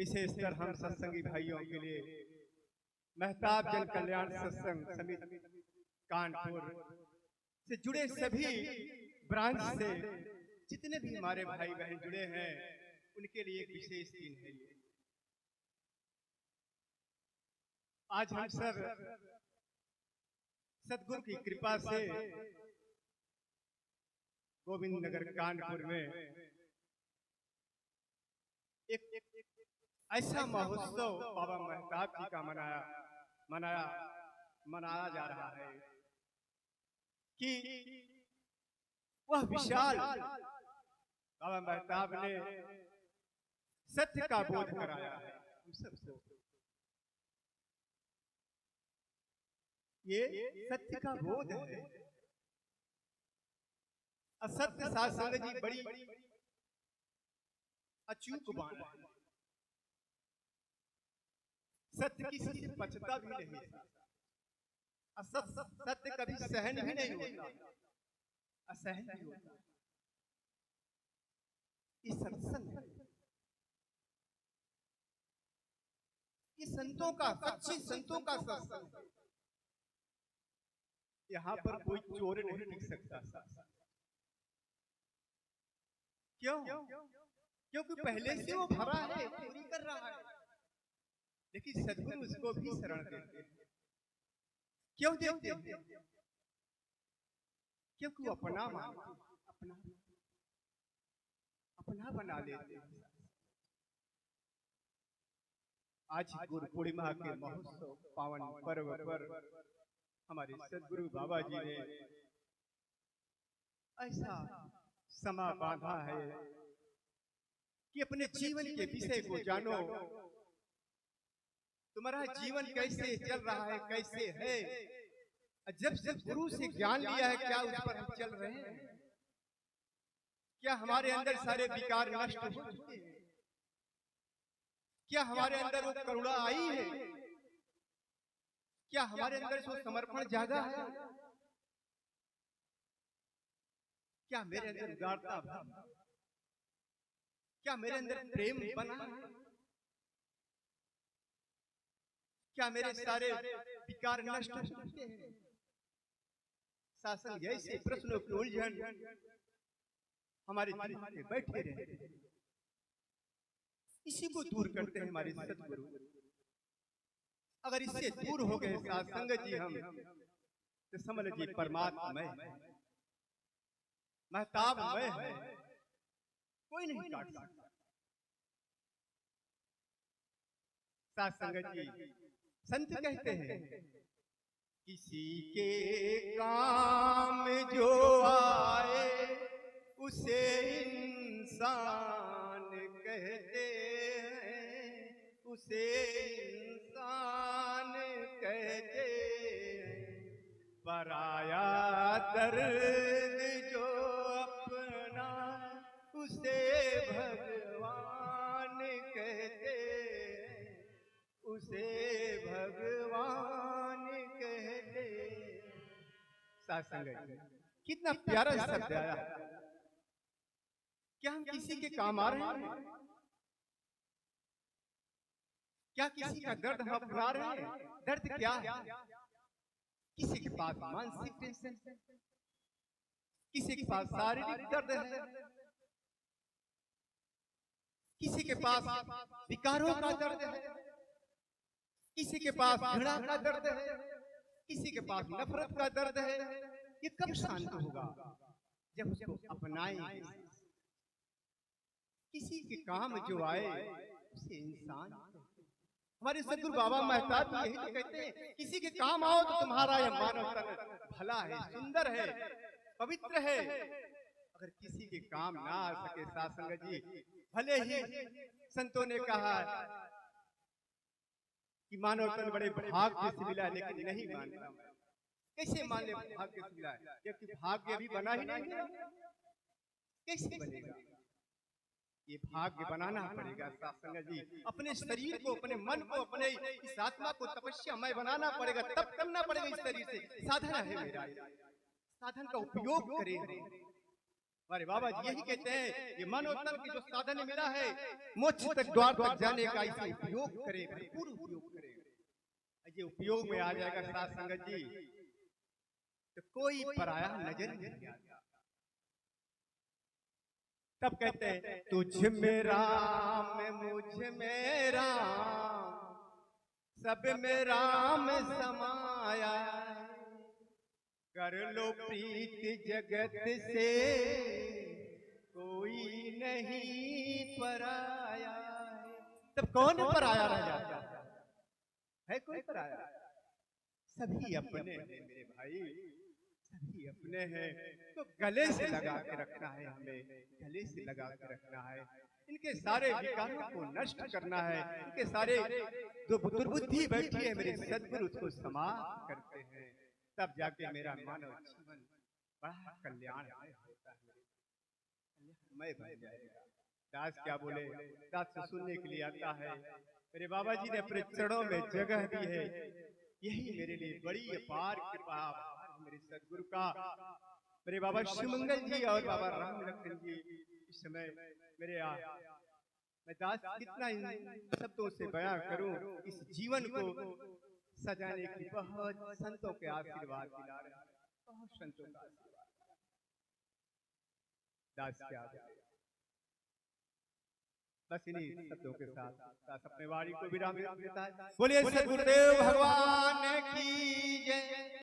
विशेषकर हम सत्संगी भाइयों के लिए महताब जन कल्याण सत्संग समिति कानपुर से जुड़े सभी ब्रांच से जितने भी हमारे भाई बहन जुड़े हैं उनके लिए एक विशेष दिन है। आज हम सब सदगुरु की कृपा से गोविंद नगर कानपुर में एक ऐसा महोत्सव बाबा महताब जी का मनाया जा रहा है कि वह विशाल बाबा महताब ने सत्य का बोध कराया है हम सबको। ये सत्य का बोध है। असत्य साधु जी बड़ी अचूक बात है। सत्य किसी से पछता भी नहीं, सत्य कभी सहन भी नहीं होता, असहन भी होता। ये सत्संग है, ये संतों का, सच्चे संतों का सत्संग है। यहाँ पर कोई चोर नहीं टिक सकता। क्यों? क्योंकि पहले से वो भरा है, चोरी कर रहा है, लेकिन सदगुरु उसको भी शरण देते हैं। क्यों देते हैं? क्योंकि वो अपना बना लेते हैं। आज गुरु पूर्णिमा के महोत्सव पावन पर्व पर हमारे सदगुरु बाबा जी ने ऐसा समा बांधा है कि अपने जीवन के विषय को जानो। तुम्हारा जीवन कैसे चल रहा है, कैसे है? जब से गुरु से ज्ञान लिया है, क्या उस पर हम चल रहे हैं? क्या हमारे अंदर सारे विकार नष्ट हो चुके हैं? क्या हमारे अंदर वो करुणा आई है? क्या हमारे अंदर वो समर्पण जागा है? क्या मेरे अंदर उदारता भाव, क्या मेरे अंदर प्रेम बना है? क्या मेरे सारे विकार नष्ट हो चुके हैं? शासन जैसे प्रश्नों की उलझन हमारे दिमाग में बैठे रहे, इसी को दूर करते हैं हमारे सदगुरु। अगर इससे दूर हो गए सत्संग जी हम, तो समझ लीजिए परमात्मा में महताब में है, कोई नहीं काट सकता। सत्संग जी संत कहते हैं, किसी के काम जो आए उसे इंसान कहते हैं, उसे इंसान कहते हैं। पराया दर्द जो अपना उसे भगवान कहते हैं, उसे भगवान कहते। सत्संग कितना प्यारा शब्द आया। क्या हम किसी के काम आ रहे हैं? क्या किसी का दर्द हम अपना रहे हैं? दर्द क्या है? किसी के पास मानसिक टेंशन, किसी के पास शारीरिक दर्द है, किसी के पास विकारों का दर्द है, किसी के पास घृणा का दर्द है, किसी के पास नफरत का दर्द है। ये कब शांत होगा? जब उसको अपनाएंगे। किसी के काम जो आए उसे इंसान। हमारे सदगुरु बाबा महताब यही तो कहते हैं, किसी के काम आओ तो तुम्हारा यह मानव तन भला है, सुंदर है, पवित्र है। अगर किसी के काम ना आ सके सत्संग जी, भले ही संतों ने कहा कि मानव तन बड़े भाग्य से मिला, लेकिन नहीं मानता। कैसे मान ले भाग्य से मिला? क्योंकि भाग्य भी बना ही नहीं, कैसे बनेगा? ये भाग्य बनाना पड़ेगा सत्संग जी। अपने शरीर को, अपने मन को, अपने इस आत्मा को तपस्या में बनाना पड़ेगा, तब करना पड़ेगा। इस शरीर से साधन है मेरा, साधन का उपयोग करें। हमारे बाबा जी यही कहते हैं कि मानव तन की जो साधन मिला है मोक्ष तक द्वार तक जाने का इसे उपयोग करें, भरपूर उपयोग करें। ये उपयोग में आ जाएगा साथ संगत जी तो कोई पराया नजर नहीं आता। तब कहते हैं तुझ में राम मुझ में राम सब में राम समाया, कर लो प्रीत जगत से कोई नहीं पराया। तब कौन पराया रह जाता है? कोई पराया? सभी अपने हैं मेरे भाई, सभी अपने हैं। तो गले से लगा के रखना है, हमें गले से लगा के रखना है। इनके सारे विकारों को नष्ट करना है। इनके सारे जो दुर्बुद्धि बैठी है मेरे सद्गुरु उसको समाप्त करते हैं, तब जाके मेरा मानव जीवन बड़ा कल्याणमय होता है, कल्याणमय बन जाएगा। दास क्या बोले? दास से सुनने के लिए आता है। मेरे बाबा जी ने अपने चरणों में जगह दी है, यही मेरे लिए बड़ी अपार कृपा मेरे सदगुरु का। मेरे बाबा शिवमंगल जी और बाबा राम लखन जी इस समय मेरे मैं दास कितना शब्दों से बयां करूं, इस जीवन को सजाने की बहुत संतों के आशीर्वाद दिला रहे हैं, बहुत संतों का आशीर्वाद। दास क्या बस इन्हीं शब्दों के साथ दास अपने वाणी को विराम देता है। बोलिए सद्गुरुदेव भगवान की जय।